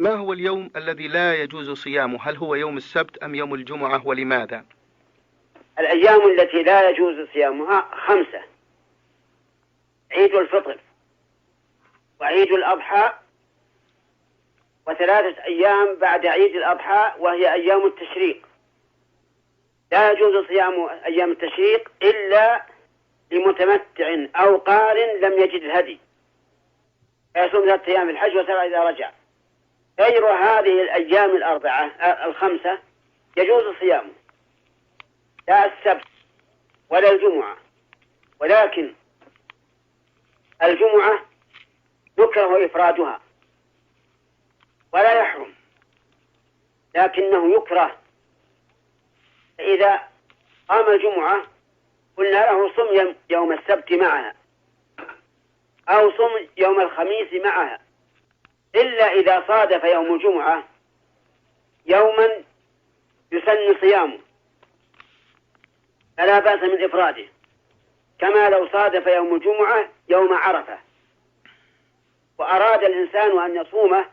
ما هو اليوم الذي لا يجوز صيامه؟ هل هو يوم السبت أم يوم الجمعة، ولماذا؟ الأيام التي لا يجوز صيامها 5: عيد الفطر، وعيد الأضحى، و3 أيام بعد عيد الأضحى وهي أيام التشريق. لا يجوز صيام أيام التشريق إلا لمتمتع أو قارن لم يجد الهدي، فيصوم 3 أيام في الحج و7 إذا رجع. غير هذه الأيام 5 يجوز صيامه، لا السبت ولا الجمعة، ولكن الجمعة يكره إفرادها ولا يحرم، لكنه يكره. فإذا قام الجمعة قلنا له صم يوم السبت معها أو صم يوم الخميس معها، إلا إذا صادف يوم الجمعة يوما يسن صيامه فلا بأس من إفراده، كما لو صادف يوم الجمعة يوم عرفة وأراد الإنسان أن يصومه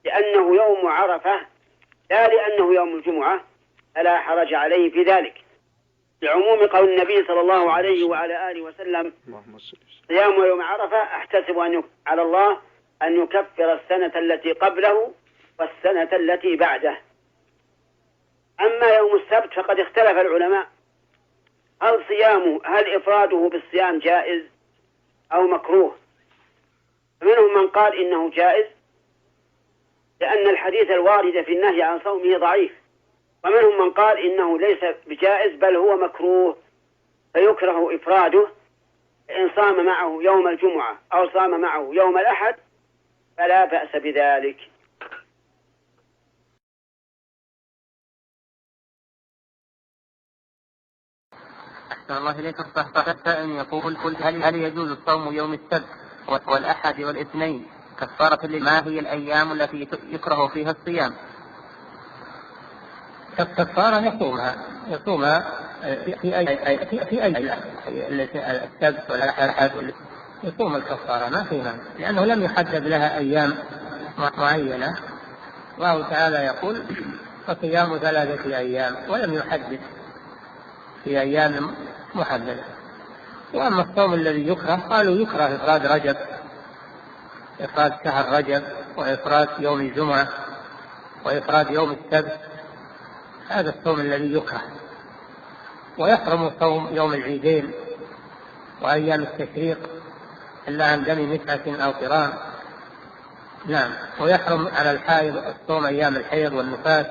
لأنه يوم عرفة لا لأنه يوم الجمعة فلا حرج عليه في ذلك، لعموم قول النبي صلى الله عليه وعلى آله وسلم: صيام يوم عرفة أحتسب على الله أن يكفر السنة التي قبله والسنة التي بعده. أما يوم السبت فقد اختلف العلماء هل إفراده بالصيام جائز أو مكروه. فمنهم من قال إنه جائز لأن الحديث الوارد في النهي عن صومه ضعيف، ومنهم من قال إنه ليس بجائز بل هو مكروه فيكره إفراده، إن صام معه يوم الجمعة أو صام معه يوم الأحد فلا بأس بذلك. أحسن الله إليكم. فالسائل يقول: هل يجوز الصوم يوم السبت والأحد والاثنين كفارة ما هي الأيام التي يكره فيها الصيام؟ كفارة يصومها في أي السبت والأحد يصوم الكفارة ما فيها، لأنه لم يحدد لها أيام معينة. الله تعالى يقول: فصيام 3 أيام، ولم يحدد في أيام محددة. وأما الصوم الذي يكره قالوا يكره إفراد رجب، إفراد شهر رجب، وإفراد يوم الجمعة، وإفراد يوم السبت، هذا الصوم الذي يكره. ويحرم صوم يوم العيدين وأيام التشريق إلا عن دم مسعة أو قران. نعم. ويحرم على الحائض الصوم أيام الحيض والنفاس